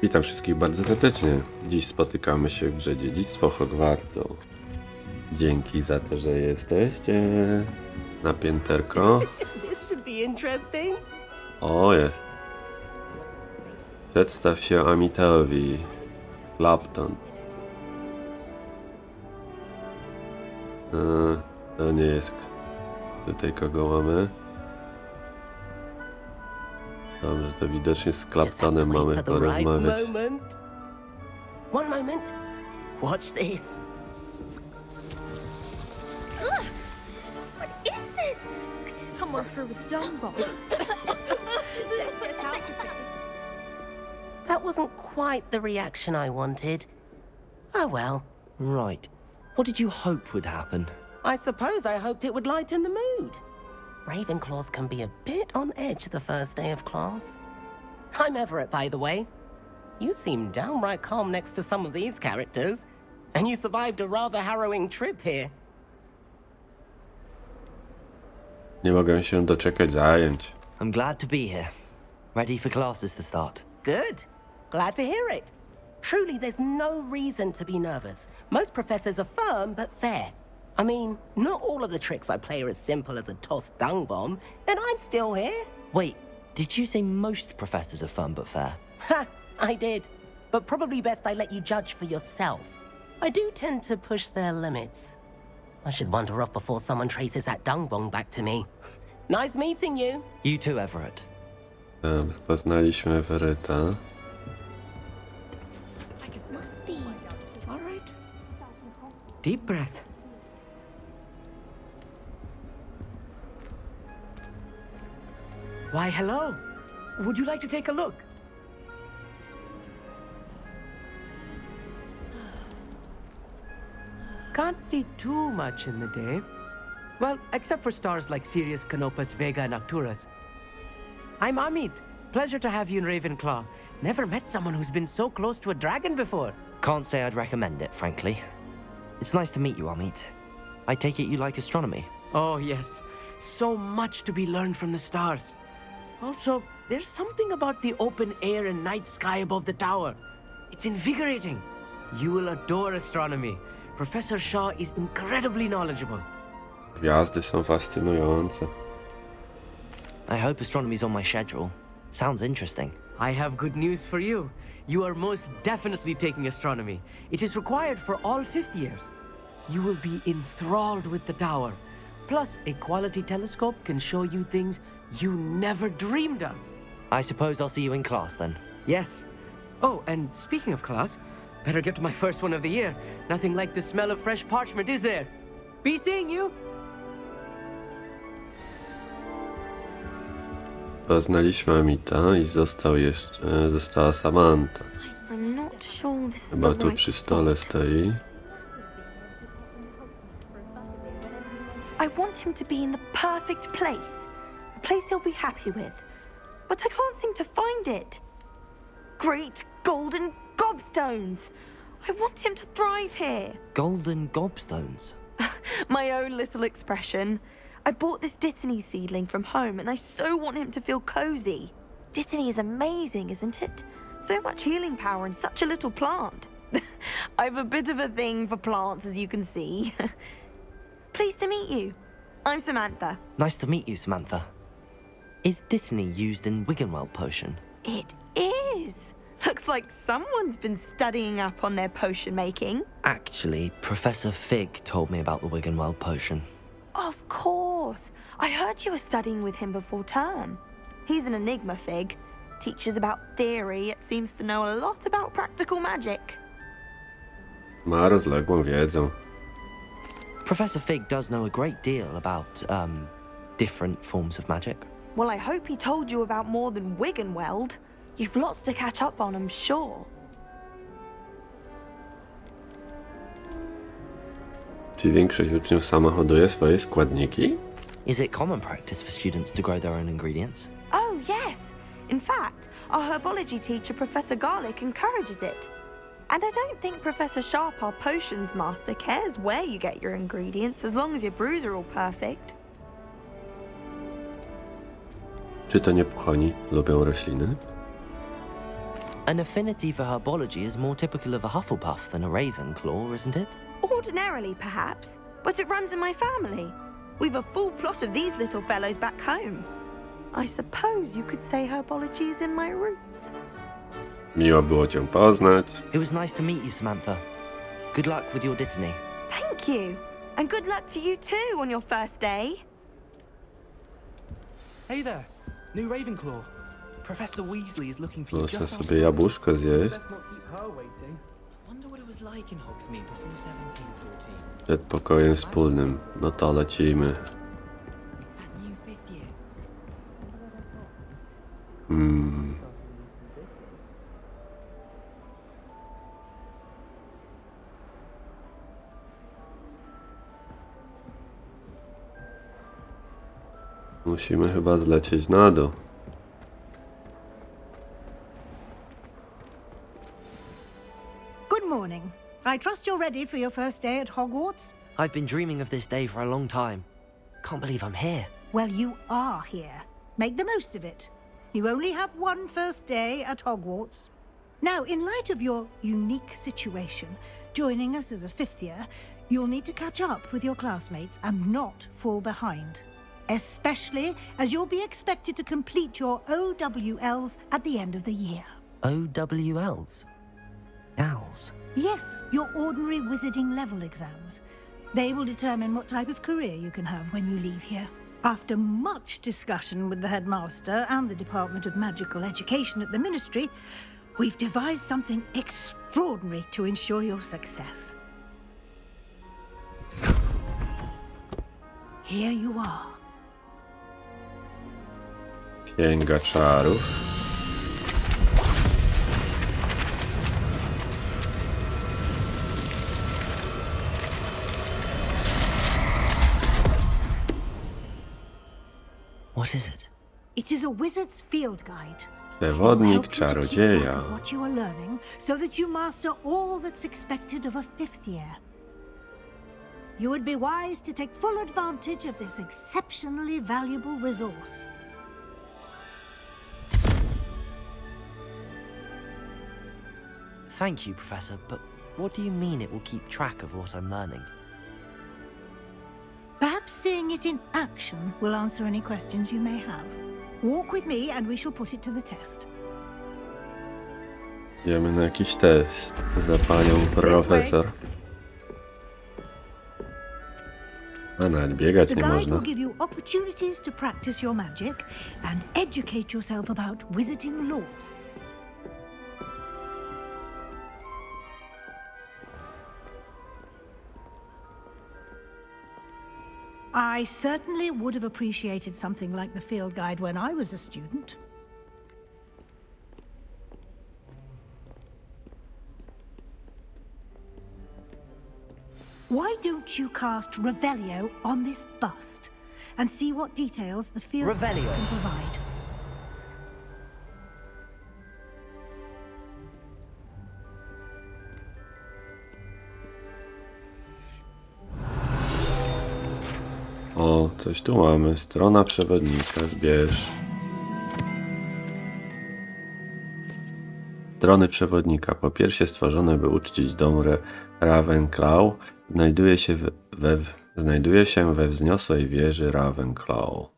Witam wszystkich bardzo serdecznie. Dziś spotykamy się w grze Dziedzictwo Hogwartu. Dzięki za to, że jesteście na pięterko. O, jest. Przedstaw się Amitowi. Clapton. To nie jest tutaj kogo mamy. Dobrze, to widocznie z Claptonem mamy porozmawiać. One moment. Watch this. What is this? Someone threw a dung bomb. Let's get out of here. That wasn't quite the reaction I wanted. Oh well. Right. What did you hope would happen? I suppose I hoped it would lighten the mood. Ravenclaws can be a bit on edge the first day of class. I'm Everett, by the way. You seem downright calm next to some of these characters, and you survived a rather harrowing trip here. Nie mogę się doczekać zajęć. I'm glad to be here. Ready for classes to start. Good. Glad to hear it. Truly, there's no reason to be nervous. Most professors are firm but fair. I mean, not all of the tricks I play are as simple as a tossed dung bomb, and I'm still here. Wait, did you say most professors are fun but fair? Ha! I did. But probably best I let you judge for yourself. I do tend to push their limits. I should wander off before someone traces that dung bomb back to me. Nice meeting you. You too, Everett. Dobra, poznaliśmy Everetta. All right. Deep breath. Why, hello. Would you like to take a look? Can't see too much in the day. Well, except for stars like Sirius, Canopus, Vega, and Arcturus. I'm Amit. Pleasure to have you in Ravenclaw. Never met someone who's been so close to a dragon before. Can't say I'd recommend it, frankly. It's nice to meet you, Amit. I take it you like astronomy. Oh, yes. So much to be learned from the stars. Also, there's something about the open air and night sky above the tower. It's invigorating. You will adore astronomy. Professor Shaw is incredibly knowledgeable. Gwiazdy są fascynujące. I hope astronomy's on my schedule. Sounds interesting. I have good news for you. You are most definitely taking astronomy. It is required for all fifth years. You will be enthralled with the tower. Plus, a quality telescope can show you things you never dreamed of. I suppose I'll see you in class then. Yes. Oh, and speaking of class, better get to my first one of the year. Nothing like the smell of fresh parchment, is there? Be seeing you. Poznaliśmy Amita i została Samantha. I'm not sure this is Chyba the tu right przy stole spot. stoi. I want him to be in the perfect place. A place he'll be happy with. But I can't seem to find it. Great golden gobstones! I want him to thrive here. Golden gobstones. My own little expression. I bought this Dittany seedling from home and I so want him to feel cozy. Dittany is amazing, isn't it? So much healing power in such a little plant. I've a bit of a thing for plants, as you can see. Pleased to meet you. I'm Samantha. Nice to meet you, Samantha. Is Dittany used in Wiggenweld potion? It is. Looks like someone's been studying up on their potion making. Actually, Professor Fig told me about the Wiggenweld potion. Of course. I heard you were studying with him before term. He's an enigma, Fig. Teaches about theory, yet seems to know a lot about practical magic. Ma rozległą wiedzę. Professor Fig does know a great deal about, different forms of magic. Well, I hope he told you about more than Wiggenweld. You've lots to catch up on, I'm sure. Czy większość uczniów sama hoduje swoje składniki? Is it common practice for students to grow their own ingredients? Oh, yes. In fact, our herbology teacher, Professor Garlick, encourages it. And I don't think Professor Sharp, our potions master, cares where you get your ingredients as long as your brews are all perfect. Czy to nie puchoni lubią rośliny? An affinity for herbology is more typical of a Hufflepuff than a Ravenclaw, isn't it? Ordinarily, perhaps, but it runs in my family. We've a full plot of these little fellows back home. I suppose you could say herbology is in my roots. Miło było cię poznać. It was nice to meet you, Samantha. Good luck with your dittany. Thank you. And good luck to you too on your first day. Hey there, new Ravenclaw. Professor Weasley is looking for you Muszę just sobie jabłuszko zjeść. Let's not keep her waiting. Wonder what it was like in Hogsmeade before 1714. Przed pokojem wspólnym. No to lecimy. It's that new 5th year. Musimy chyba zlecieć na dół. Good morning. I trust you're ready for your first day at Hogwarts? I've been dreaming of this day for a long time. Can't believe I'm here. Well, you are here. Make the most of it. You only have one first day at Hogwarts. Now, in light of your unique situation, joining us as a fifth year, you'll need to catch up with your classmates and not fall behind. Especially as you'll be expected to complete your OWLs at the end of the year. OWLs? Owls? Yes, your ordinary wizarding level exams. They will determine what type of career you can have when you leave here. After much discussion with the headmaster and the Department of Magical Education at the Ministry, we've devised something extraordinary to ensure your success. Here you are. Księga czarów. What is it? It is a wizard's field guide. Przewodnik Help you to keep track czarodzieja. of what you are learning so that you master all that's expected of a fifth year. You would be wise to take full advantage of this exceptionally valuable resource. Thank you, Professor, but what do you mean it will keep track of what I'm learning? Perhaps seeing it in action will answer any questions you may have. Walk with me and we shall put it to the test. Idziemy na jakiś test za panią profesor. A nawet biegać The nie guide można. will give you opportunities to practice your magic and educate yourself about wizarding lore. I certainly would have appreciated something like the field guide when I was a student. Why don't you cast Revelio on this bust and see what details the field guide Revelio. can provide? O, coś tu mamy. Strona przewodnika. Zbierz. Strony przewodnika. Po pierwsze stworzone, by uczcić dom Ravenclaw, znajduje się we wzniosłej wieży Ravenclaw.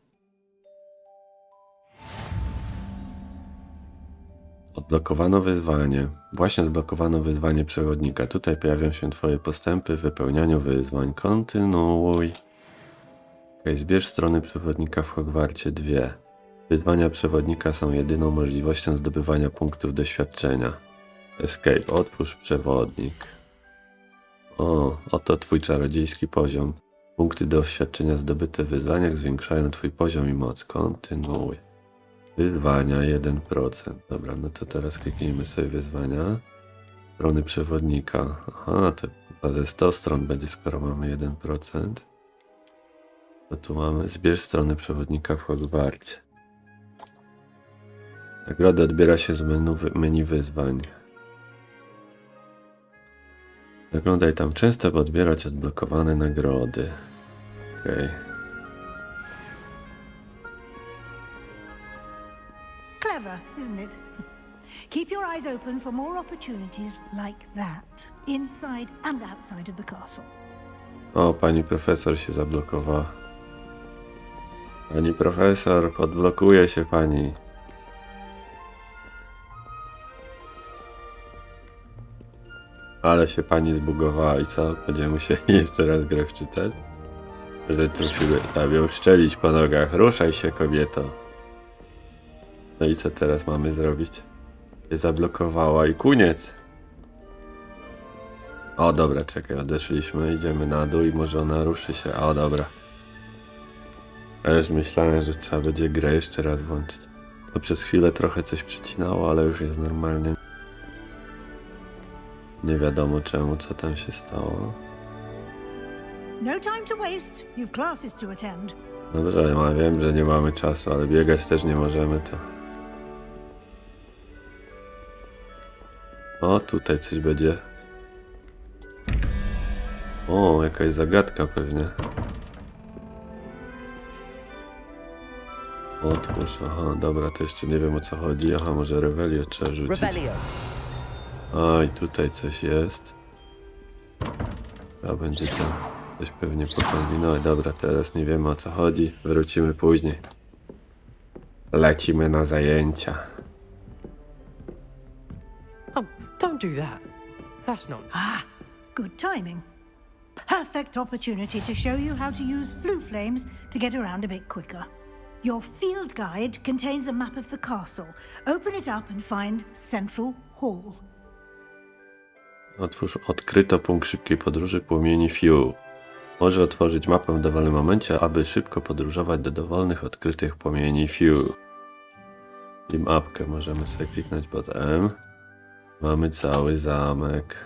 Odblokowano wyzwanie. Właśnie odblokowano wyzwanie przewodnika. Tutaj pojawią się twoje postępy w wypełnianiu wyzwań. Kontynuuj. Zbierz strony przewodnika w Hogwarcie 2. Wyzwania przewodnika są jedyną możliwością zdobywania punktów doświadczenia. Escape. Otwórz przewodnik. O, oto twój czarodziejski poziom. Punkty doświadczenia zdobyte w wyzwaniach zwiększają twój poziom i moc. Kontynuuj. Wyzwania 1%. Dobra, no to teraz kliknijmy sobie wyzwania. Strony przewodnika. Aha, to chyba ze 100 stron będzie, skoro mamy 1%. To tu mamy zbierz strony przewodnika w Hogwarcie. Nagrody odbiera się z menu wyzwań. Zaglądaj tam często, by odbierać odblokowane nagrody. Okej. Clever, isn't it? Keep your eyes open for more opportunities like that, inside and outside of the castle. O, pani profesor się zablokowała. Pani profesor, podblokuje się pani. Ale się pani zbugowała i co? Będziemy musieli jeszcze raz grę wczytać? Że tu musimy tam ją szczelić po nogach. Ruszaj się, kobieto. No i co teraz mamy zrobić? Się zablokowała i koniec. O, dobra, czekaj, odeszliśmy, idziemy na dół i może ona ruszy się. O, dobra. Ja już myślałem, że trzeba będzie grę jeszcze raz włączyć. No przez chwilę trochę coś przycinało, ale już jest normalnie. Nie wiadomo czemu, co tam się stało. No time to waste. You've classes to attend. Dobrze, ja wiem, że nie mamy czasu, ale biegać też nie możemy, to... O, tutaj coś będzie. O, jakaś zagadka pewnie. Otwórz, aha, dobra, to jeszcze nie wiem o co chodzi. Aha, może Rewelię trzeba rzucić. Revelio. A, i tutaj coś jest. A będzie tam coś pewnie pochodzi. No i dobra, teraz nie wiemy o co chodzi. Wrócimy później. Lecimy na zajęcia. Oh, don't do that. That's not... Ah, good timing. Perfect opportunity to show you how to use flue flames to get around a bit quicker. Your field guide contains a map of the castle. Open it up and find Central Hall. Otwórz odkryto punkt szybkiej podróży płomieni Few. Może otworzyć mapę w dowolnym momencie, aby szybko podróżować do dowolnych odkrytych płomieni Few. I mapkę możemy sobie kliknąć pod M. Mamy cały zamek.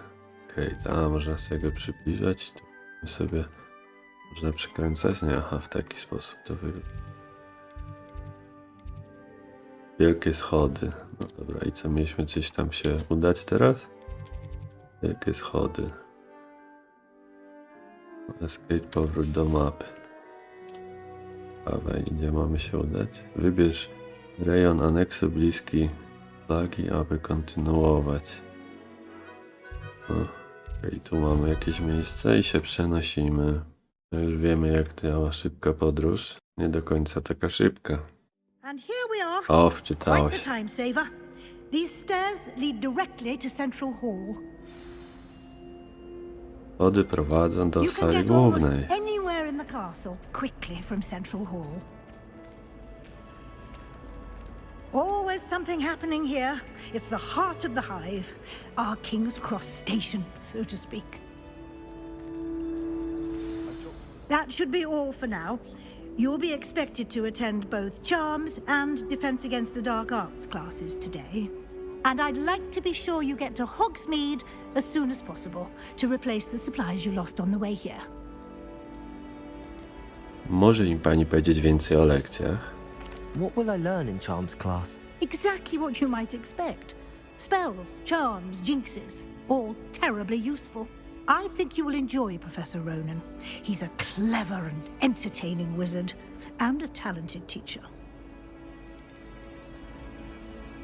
Okej, tam można sobie go przybliżać. Tu sobie można przekręcać. Nie, aha, w taki sposób to wygląda. Wielkie schody. No dobra, i co, mieliśmy coś tam się udać teraz? Wielkie schody. Escape, powrót do mapy. Dawaj, gdzie mamy się udać? Wybierz rejon aneksu bliski flagi, aby kontynuować. I tu mamy jakieś miejsce i się przenosimy. Już wiemy, jak działa szybka podróż. Nie do końca taka szybka. And here we are. O, Quite wczytało the się. time saver. These stairs lead directly to Central Hall. Schody prowadzą do You can sali get almost głównej. anywhere in the castle quickly from Central Hall. Always something happening here. It's the heart of the hive, our King's Cross station, so to speak. That should be all for now. You'll be expected to attend both Charms and Defense Against the Dark Arts classes today. And I'd like to be sure you get to Hogsmeade as soon as possible to replace the supplies you lost on the way here. Może im pani powiedzieć więcej o lekcjach? What will I learn in Charms class? Exactly what you might expect. Spells, charms, jinxes, all terribly useful. I think you will enjoy Professor Ronan. He's a clever and entertaining wizard, and a talented teacher.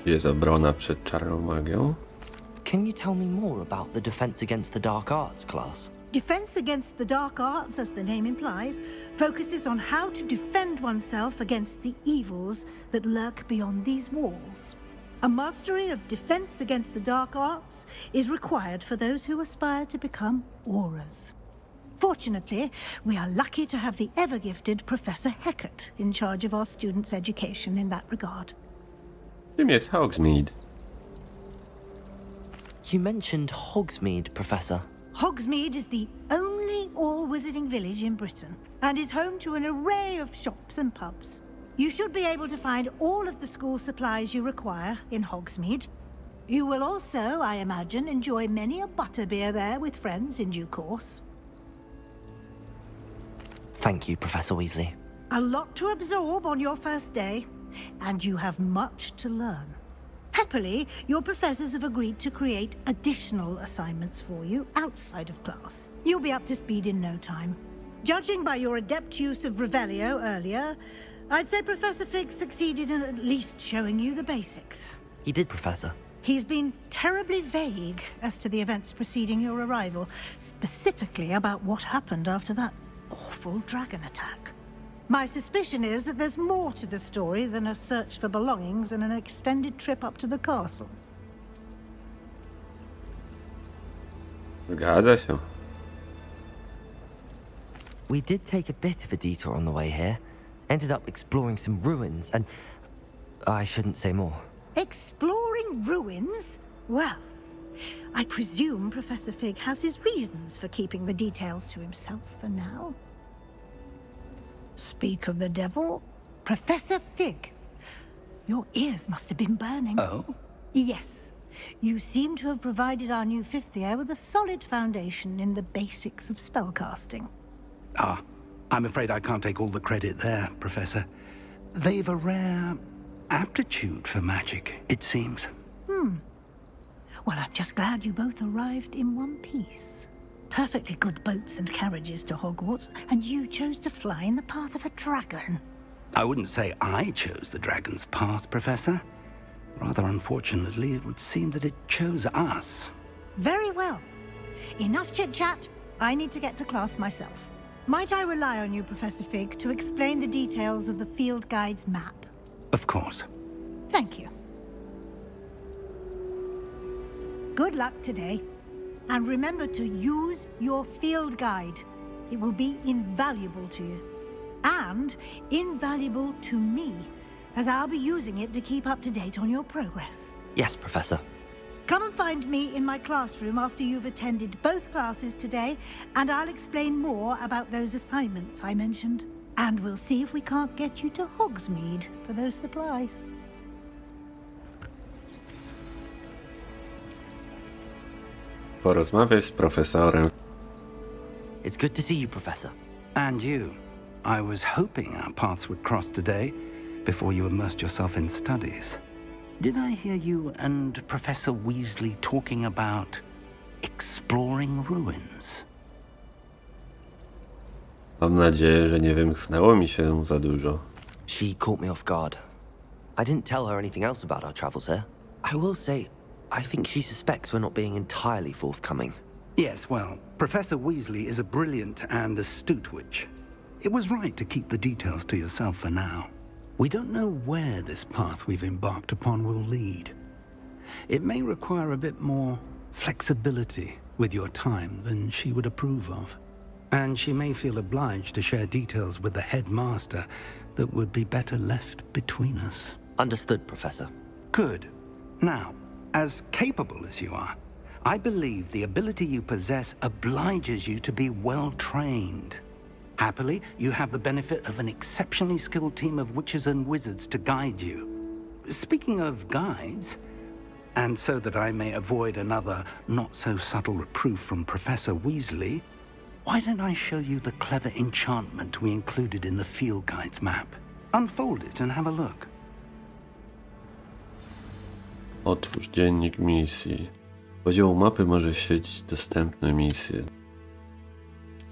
Czy jest obrona przed czarną magią? Can you tell me more about the Defense Against the Dark Arts class? Defense Against the Dark Arts, as the name implies, focuses on how to defend oneself against the evils that lurk beyond these walls. A mastery of Defense Against the Dark Arts is required for those who aspire to become auras. Fortunately, we are lucky to have the ever-gifted Professor Hecat in charge of our students' education in that regard. Czym jest Hogsmeade? You mentioned Hogsmeade, Professor. Hogsmeade is the only all-wizarding village in Britain and is home to an array of shops and pubs. You should be able to find all of the school supplies you require in Hogsmeade. You will also, I imagine, enjoy many a butterbeer there with friends in due course. Thank you, Professor Weasley. A lot to absorb on your first day, and you have much to learn. Happily, your professors have agreed to create additional assignments for you outside of class. You'll be up to speed in no time. Judging by your adept use of Revelio earlier, I'd say Professor Fig succeeded in at least showing you the basics. He did, Professor. He's been terribly vague as to the events preceding your arrival, specifically about what happened after that awful dragon attack. My suspicion is that there's more to the story than a search for belongings and an extended trip up to the castle. Zgadza się. We did take a bit of a detour on the way here. Ended up exploring some ruins and... I shouldn't say more. Exploring ruins? Well, I presume Professor Fig has his reasons for keeping the details to himself for now. Speak of the devil, Professor Fig. Your ears must have been burning. Oh? Yes. You seem to have provided our new fifth year with a solid foundation in the basics of spellcasting. Ah, I'm afraid I can't take all the credit there, Professor. They've a rare aptitude for magic, it seems. Well, I'm just glad you both arrived in one piece. Perfectly good boats and carriages to Hogwarts, and you chose to fly in the path of a dragon. I wouldn't say I chose the dragon's path, Professor. Rather unfortunately, it would seem that it chose us. Very well. Enough chit-chat. I need to get to class myself. Might I rely on you, Professor Fig, to explain the details of the field guide's map? Of course. Thank you. Good luck today. And remember to use your field guide. It will be invaluable to you. And invaluable to me, as I'll be using it to keep up to date on your progress. Yes, Professor. Come and find me in my classroom after you've attended both classes today, and I'll explain more about those assignments I mentioned. And we'll see if we can't get you to Hogsmeade for those supplies. Porozmawiaj z profesorem. It's good to see you, Professor. And you. I was hoping our paths would cross today, before you immersed yourself in studies. Did I hear you and Professor Weasley talking about exploring ruins? Mam nadzieję, że nie wymknęło mi się za dużo. She caught me off guard. I didn't tell her anything else about our travels here. I will say, I think she suspects we're not being entirely forthcoming. Yes, well, Professor Weasley is a brilliant and astute witch. It was right to keep the details to yourself for now. We don't know where this path we've embarked upon will lead. It may require a bit more flexibility with your time than she would approve of. And she may feel obliged to share details with the headmaster that would be better left between us. Understood, Professor. Good. Now, as capable as you are, I believe the ability you possess obliges you to be well trained. Happily, you have the benefit of an exceptionally skilled team of witches and wizards to guide you. Speaking of guides, and so that I may avoid another not-so-subtle reproof from Professor Weasley, why don't I show you the clever enchantment we included in the field guide's map? Unfold it and have a look. Otwórz dziennik misji. Z poziomu mapy może śledzić dostępne misje.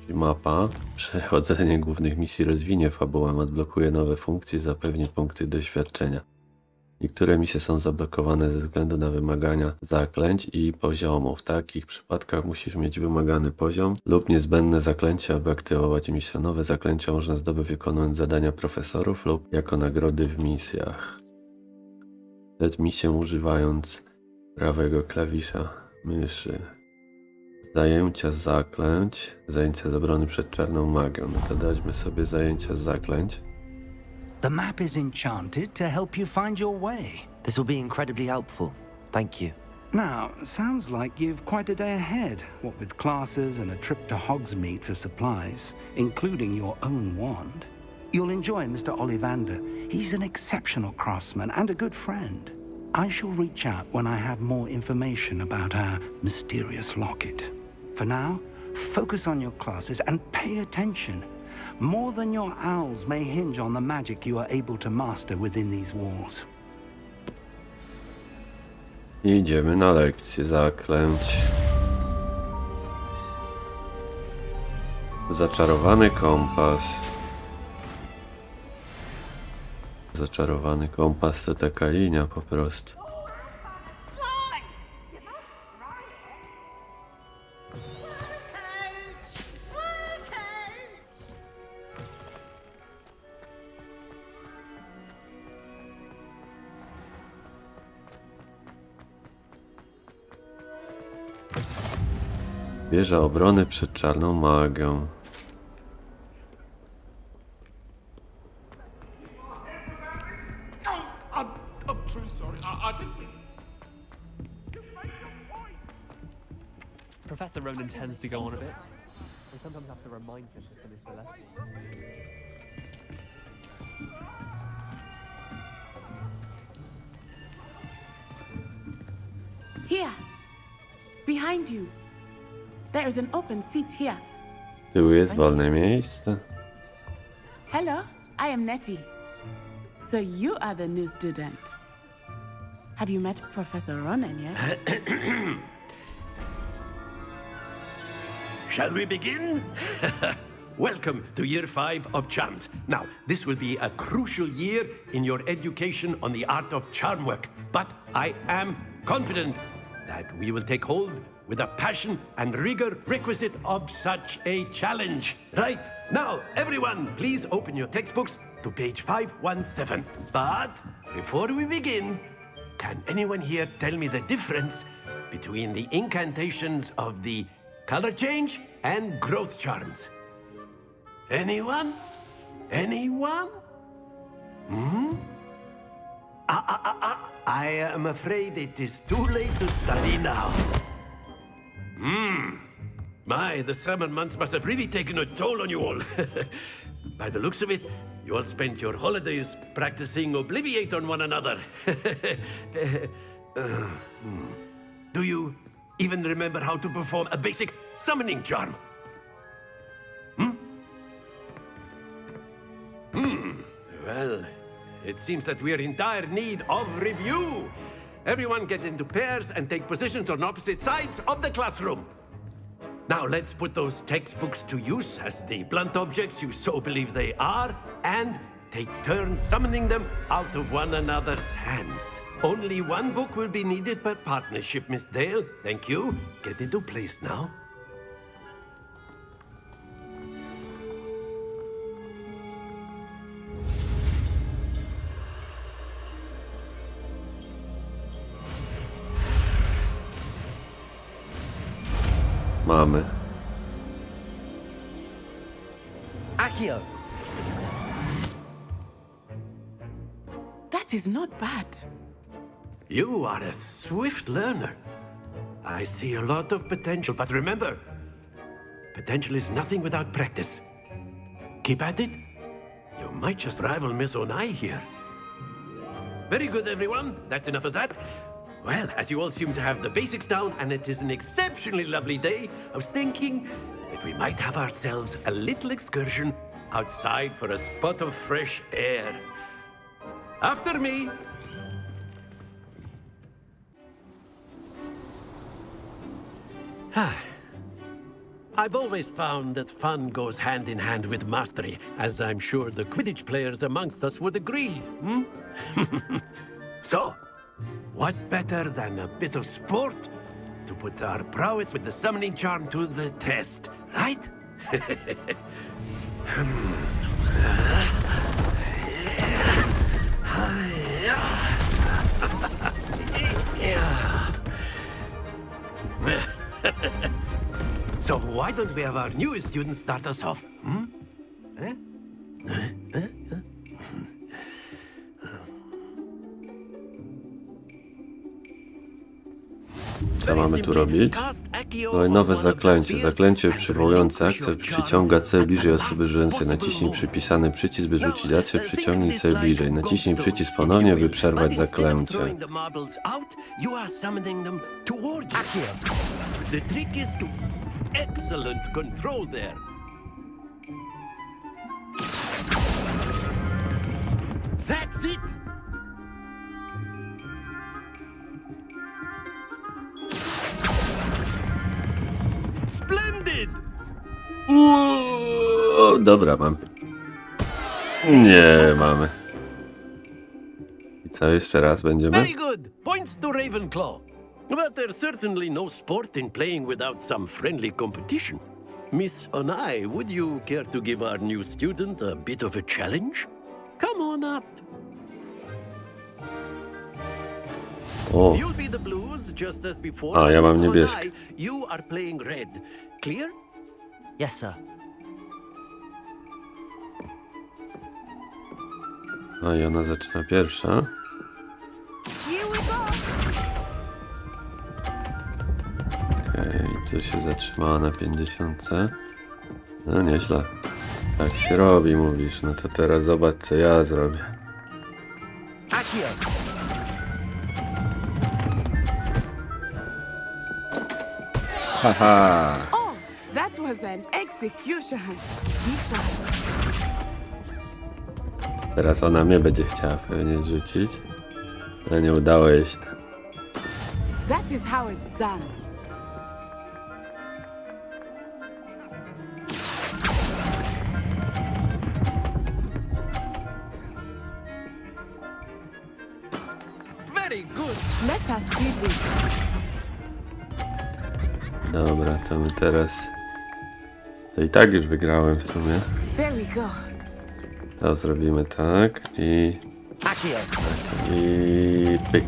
Mapa, przechodzenie głównych misji rozwinie fabułę, odblokuje nowe funkcje, zapewni punkty doświadczenia. Niektóre misje są zablokowane ze względu na wymagania zaklęć i poziomów. W takich przypadkach musisz mieć wymagany poziom lub niezbędne zaklęcia, aby aktywować misję. Nowe zaklęcia można zdobyć wykonując zadania profesorów lub jako nagrody w misjach. Śledź misję używając prawego klawisza myszy. Zajęcia zaklęć, zajęcia z obrony przed czarną magią. No to dajmy sobie zajęcia z zaklęć. The map is enchanted to help you find your way. This will be incredibly helpful. Thank you. Now, sounds like you've quite a day ahead, what with classes and a trip to Hogsmeade for supplies, including your own wand. You'll enjoy Mr. Ollivander. He's an exceptional craftsman and a good friend. I shall reach out when I have more information about our mysterious locket. For now, focus on your classes and pay attention. More than your owls may hinge on the magic you are able to master within these walls. Idziemy na lekcję zaklęć. Zaczarowany kompas. Zaczarowany kompas to taka linia po prostu. Wieża obrony przed czarną magią. I'm truly sorry. I didn't mean... Professor Ronan tends to go on a bit. I sometimes have to remind him to finish the lesson. Here, behind you. There is an open seat here. Tu jest wolne miejsce. Hello, I am Nettie. So you are the new student. Have you met Professor Ronan yet? Shall we begin? Welcome to Year 5 of Charms. Now, this will be a crucial year in your education on the art of charm work, but I am confident that we will take hold with the passion and rigor requisite of such a challenge. Right, now, everyone, please open your textbooks to page 517. But before we begin, can anyone here tell me the difference between the incantations of the color change and growth charms? Anyone? Anyone? I am afraid it is too late to study now. My, the summer months must have really taken a toll on you all. By the looks of it, you all spent your holidays practicing Obliviate on one another. Do you even remember how to perform a basic summoning charm? Well, it seems that we are in dire need of review. Everyone get into pairs and take positions on opposite sides of the classroom. Now let's put those textbooks to use as the blunt objects you so believe they are, and take turns summoning them out of one another's hands. Only one book will be needed per partnership, Miss Dale. Thank you. Get into place now. Mamy. Akio! That is not bad. You are a swift learner. I see a lot of potential, but remember, potential is nothing without practice. Keep at it. You might just rival Miss Onai here. Very good, everyone. That's enough of that. Well, as you all seem to have the basics down, and it is an exceptionally lovely day, I was thinking that we might have ourselves a little excursion outside for a spot of fresh air. After me. I've always found that fun goes hand in hand with mastery, as I'm sure the Quidditch players amongst us would agree. So, what better than a bit of sport to put our prowess with the summoning charm to the test, right? So why don't we have our newest student start us off? Co mamy tu robić? No i nowe zaklęcie. Zaklęcie przywołujące akcję przyciąga cel bliżej osoby żyjącej. Naciśnij przypisany przycisk, by rzucić akcję, przyciągnij cel bliżej. Naciśnij przycisk ponownie, by przerwać zaklęcie. The trick is to excellent control there. That's it. Splendid! Dobra, mam. Nie mamy. I co jeszcze raz będziemy? Very good. Points to Ravenclaw. But there's certainly no sport in playing without some friendly competition. Miss Onai, would you care to give our new student a bit of a challenge? Come on up. O, You'll be the blues moves just as before. A, ja mam So niebieskie. now you are playing red. Clear? Yes, sir. A i ona zaczyna pierwsza. Here we go. Okej, co się zatrzymała na 50? No nieźle. Tak się robi, mówisz. No to teraz zobacz, co ja zrobię. Accio. Haha! Oh, that was an execution. Be sharp. Teraz ona mnie będzie chciała pewnie rzucić. Ale nie udało jej się. That is how it's done. Very good. Let us see this. Dobra, to my teraz... To i tak już wygrałem w sumie. There we go. To zrobimy tak i... Accio. I pyk.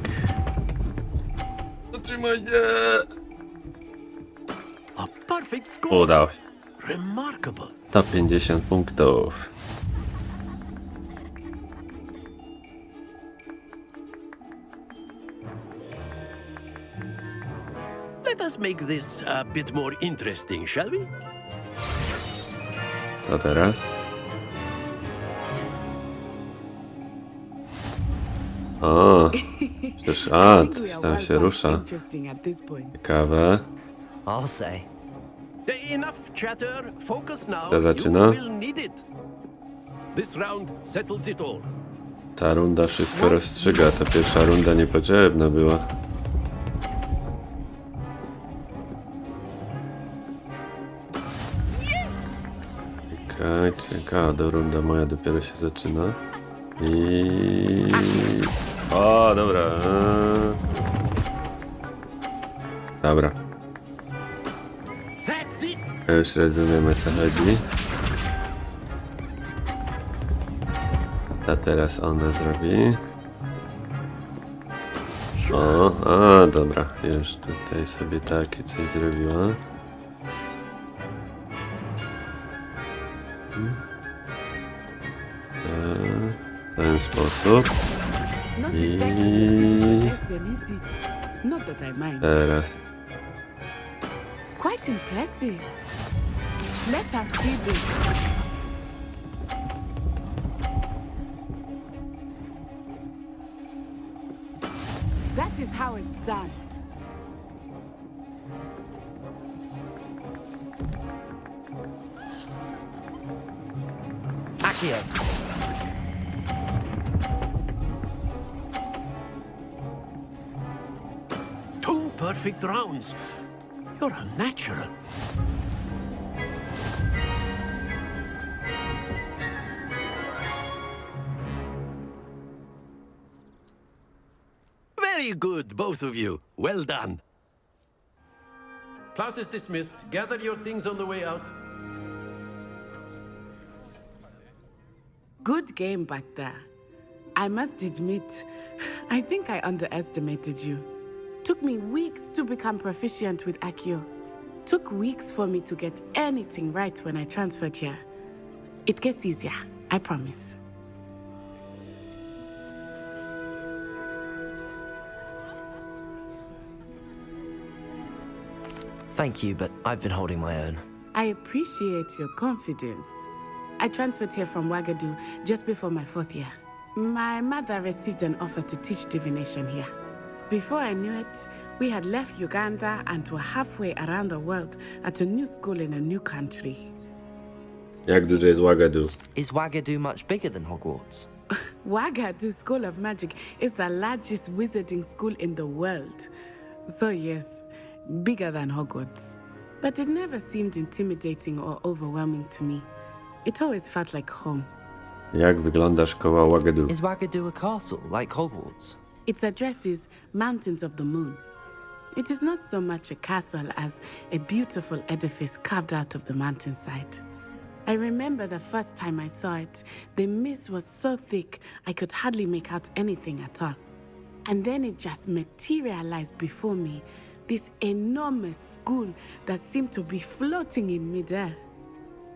Zatrzymaj się! A perfect score. Udało się. Remarkable. To 50 punktów. Let us make this a bit more interesting, shall we? Co teraz? O, przecież, coś tam się rusza. Interesting at this point. Ciekawe. I'll say. Enough chatter. Focus now. To zaczyna? You will need it. This round settles it all. Ta runda wszystko rozstrzyga. Ta pierwsza runda niepotrzebna była. Czekaj, do runda moja dopiero się zaczyna. I... O, dobra. Dobra. That's it. Już rozumiemy, co chodzi. A teraz ona zrobi. O, dobra. Już tutaj sobie takie coś zrobiła. W ten sposób. Not I exactly a lesson, is it? Not that I mind. teraz. Quite impressive. Let us see this. That is how it's done. Accio. Two perfect rounds. You're a natural. Very good, both of you. Well done. Class is dismissed. Gather your things on the way out. Good game back there. I must admit, I think I underestimated you. Took me weeks to become proficient with Accio. Took weeks for me to get anything right when I transferred here. It gets easier, I promise. Thank you, but I've been holding my own. I appreciate your confidence. I transferred here from Ouagadougou just before my 4th year. My mother received an offer to teach divination here. Before I knew it, we had left Uganda and were halfway around the world at a new school in a new country. Jak duże jest Ouagadougou? Is Ouagadougou much bigger than Hogwarts? Ouagadougou School of Magic is the largest wizarding school in the world. So yes, bigger than Hogwarts. But it never seemed intimidating or overwhelming to me. It always felt like home. Jak wygląda szkoła Ouagadougou? Is Ouagadougou a castle, like Hogwarts? Its address is Mountains of the Moon. It is not so much a castle as a beautiful edifice carved out of the mountainside. I remember the first time I saw it, the mist was so thick I could hardly make out anything at all. And then it just materialized before me. This enormous school that seemed to be floating in midair.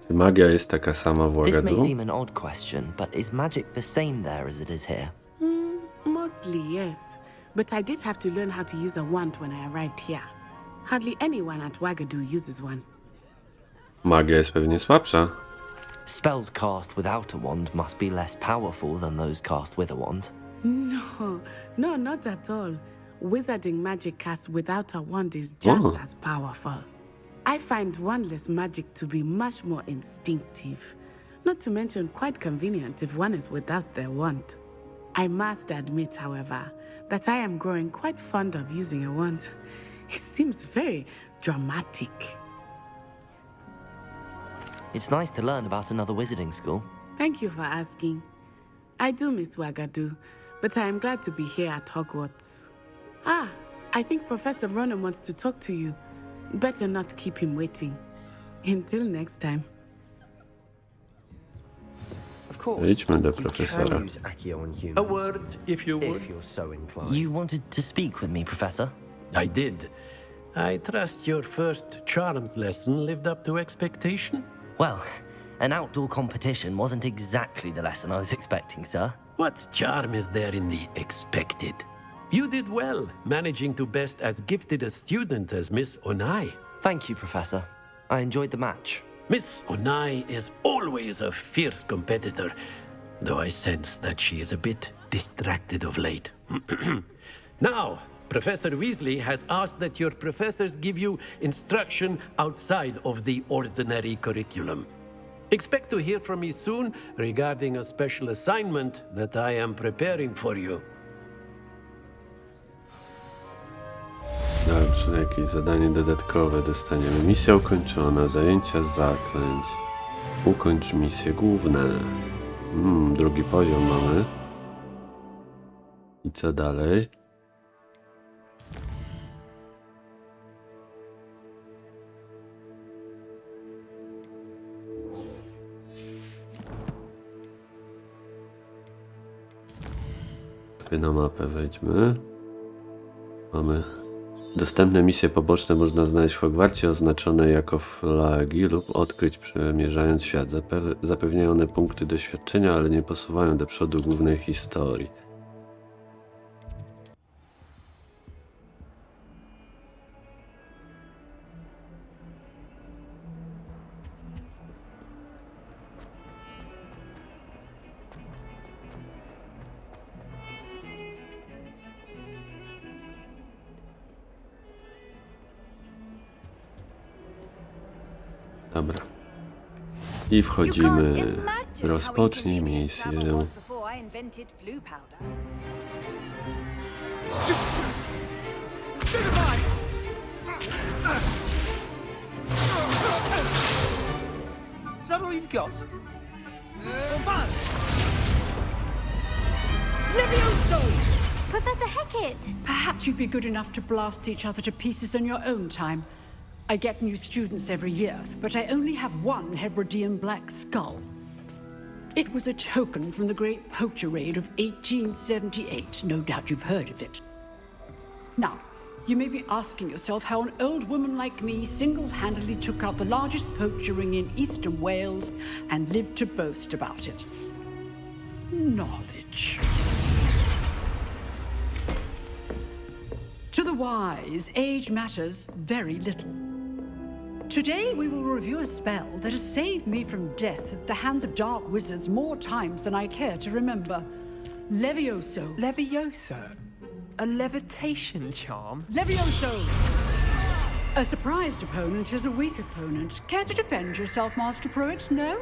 Czy magia jest taka sama w This may Ouagadougou? seem an odd question, but is magic the same there as it is here? Mostly, yes. But I did have to learn how to use a wand when I arrived here. Hardly anyone at Ouagadougou uses one. Magia jest pewnie słabsza. Spells cast without a wand must be less powerful than those cast with a wand. No, not at all. Wizarding magic cast without a wand is just as powerful. I find wandless magic to be much more instinctive. Not to mention quite convenient if one is without their wand. I must admit, however, that I am growing quite fond of using a wand. It seems very dramatic. It's nice to learn about another wizarding school. Thank you for asking. I do miss Ouagadougou, but I am glad to be here at Hogwarts. I think Professor Ronan wants to talk to you. Better not keep him waiting. Until next time. Of course. Idźmy do you can profesora. use Accio on humans, A word, if you would. if you're so inclined. You wanted to speak with me, Professor? I did. I trust your first charms lesson lived up to expectation? Well, an outdoor competition wasn't exactly the lesson I was expecting, sir. What charm is there in the expected? You did well, managing to best as gifted a student as Miss Onai. Thank you, Professor. I enjoyed the match. Miss Onai is always a fierce competitor, though I sense that she is a bit distracted of late. Now, Professor Weasley has asked that your professors give you instruction outside of the ordinary curriculum. Expect to hear from me soon regarding a special assignment that I am preparing for you. Dobrze, jakieś zadanie dodatkowe dostaniemy. Misja ukończona. Zajęcia, zaklęć. Ukończ misje główne. Drugi poziom mamy. I co dalej? Sobie na mapę wejdźmy. Mamy dostępne misje poboczne, można znaleźć w Hogwarcie, oznaczone jako flagi lub odkryć przemierzając świat. Zapewniają one punkty doświadczenia, ale nie posuwają do przodu głównej historii. Dobra. I wchodzimy. Rozpocznij misję. Is that all you've got? Levioso! Professor Hecat! Perhaps you'd be good enough to blast each other to pieces in your own time. I get new students every year, but I only have one Hebridean black skull. It was a token from the Great Poacher Raid of 1878. No doubt you've heard of it. Now, you may be asking yourself how an old woman like me single-handedly took out the largest poacher ring in eastern Wales and lived to boast about it. Knowledge. To the wise, age matters very little. Today we will review a spell that has saved me from death at the hands of dark wizards more times than I care to remember. Levioso. Levioso? A levitation charm? Levioso! A surprised opponent is a weak opponent. Care to defend yourself, Master Pruitt? No?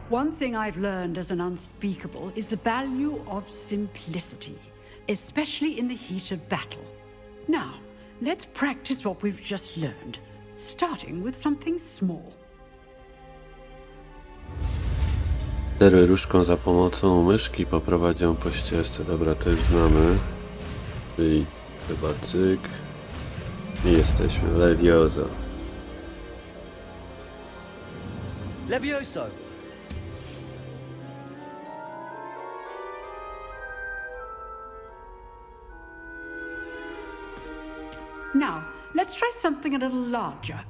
One thing I've learned as an unspeakable is the value of simplicity, especially in the heat of battle. Now, let's practice what we've just learned, starting with something small. Steruj różdżką za pomocą myszki, poprowadź ją po ścieżce. Dobra, to już znamy. Czyli chyba cyk. I jesteśmy. Levioso. Levioso! Now, let's try something a little larger.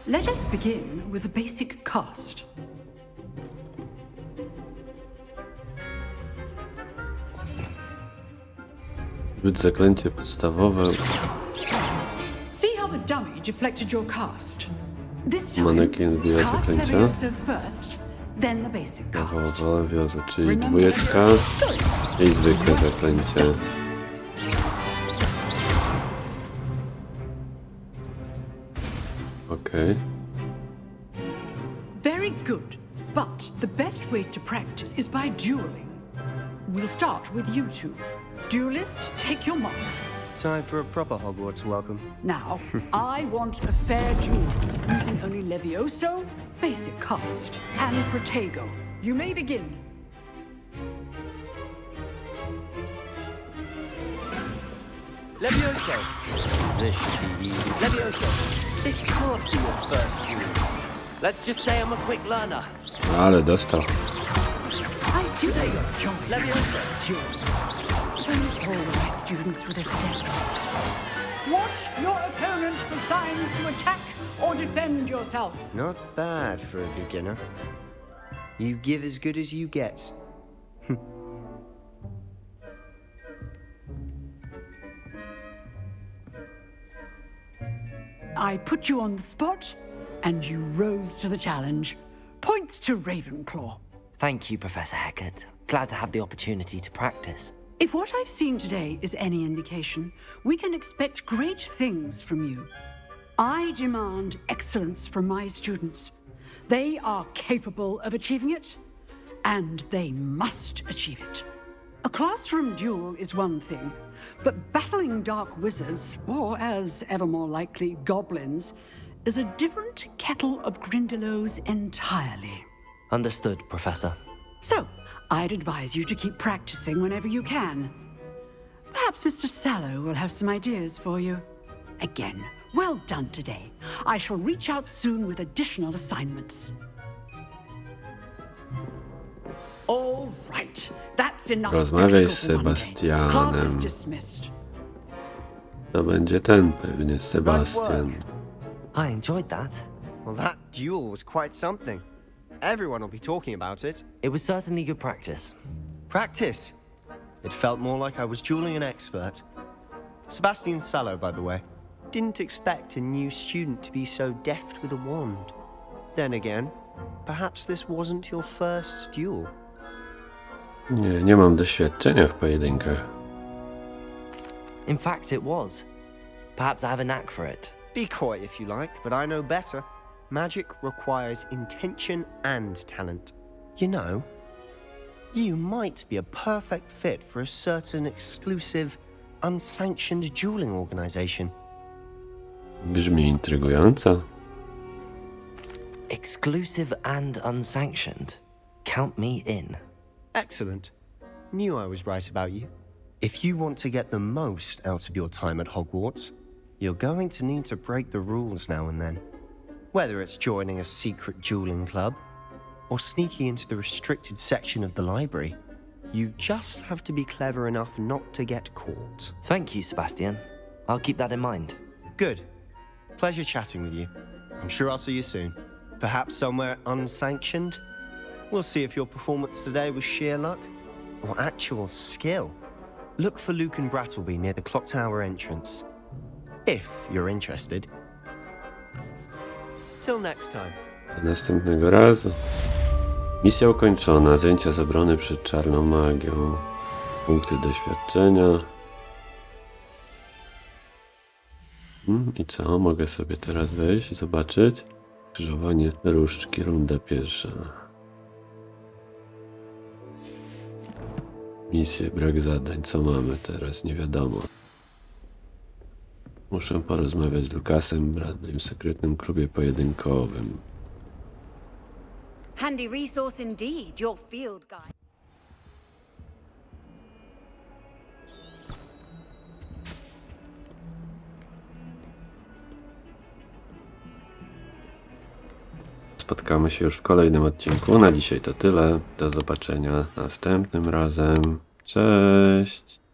Let us begin with the basic cast. Rzuć zaklęcie podstawowe. See how the dummy deflected your cast. This time, Manekin zbiera cast zaklęcia. Levioso first, then the basic cast. Levioso, czyli dwójeczka i zwykłe zaklęcie. Okej. Very good, but the best way to practice is by dueling. We'll start with you two. Duelists, take your marks. Time for a proper Hogwarts welcome. Now, I want a fair duel, using only Levioso, basic cast, and Protego. You may begin. Levioso! This should be easy. Levioso! This can't be your first duel. Let's just say I'm a quick learner. Ale dostał. I do John Levioso. Don't all my students with a step. Watch your opponent for signs to attack or defend yourself. Not bad for a beginner. You give as good as you get. I put you on the spot, and you rose to the challenge. Points to Ravenclaw. Thank you, Professor Hecat. Glad to have the opportunity to practice. If what I've seen today is any indication, we can expect great things from you. I demand excellence from my students. They are capable of achieving it, and they must achieve it. A classroom duel is one thing, but battling dark wizards, or as ever more likely, goblins, is a different kettle of Grindylows entirely. Understood, Professor. So, I'd advise you to keep practicing whenever you can. Perhaps Mr. Sallow will have some ideas for you. Again, well done today. I shall reach out soon with additional assignments. All right, that's enough. Rozmawiaj z spectacle for one day. Class is Sebastianem. dismissed. To będzie ten pewnie, Sebastian. I enjoyed that. Well, that duel was quite something. Everyone will be talking about it. It was certainly good practice. Practice? It felt more like I was dueling an expert. Sebastian Sallow, by the way. Didn't expect a new student to be so deft with a wand. Then again, perhaps this wasn't your first duel. Nie mam doświadczenia w pojedynkach. In fact, it was. Perhaps I have a knack for it. Be coy if you like, but I know better. Magic requires intention and talent. You know, you might be a perfect fit for a certain exclusive, unsanctioned dueling organization. Brzmi intrygująco. Exclusive and unsanctioned. Count me in. Excellent. Knew I was right about you. If you want to get the most out of your time at Hogwarts, you're going to need to break the rules now and then. Whether it's joining a secret dueling club, or sneaking into the restricted section of the library, you just have to be clever enough not to get caught. Thank you, Sebastian. I'll keep that in mind. Good. Pleasure chatting with you. I'm sure I'll see you soon. Perhaps somewhere unsanctioned? We'll see if your performance today was sheer luck, or actual skill. Look for Luke and Brattleby near the Clock Tower entrance. If you're interested. Till next time. Do następnego razu. Misja ukończona. Zajęcia z obrony przed czarną magią. Punkty doświadczenia. I co? Mogę sobie teraz wejść, zobaczyć? Krzyżowanie różdżki, runda pierwsza. Misje, brak zadań. Co mamy teraz? Nie wiadomo. Muszę porozmawiać z Lukasem, Bradley'm w sekretnym klubie pojedynkowym. Handy resource indeed, your field guide. spotkamy się już w kolejnym odcinku. Na dzisiaj to tyle. Do zobaczenia następnym razem. Cześć!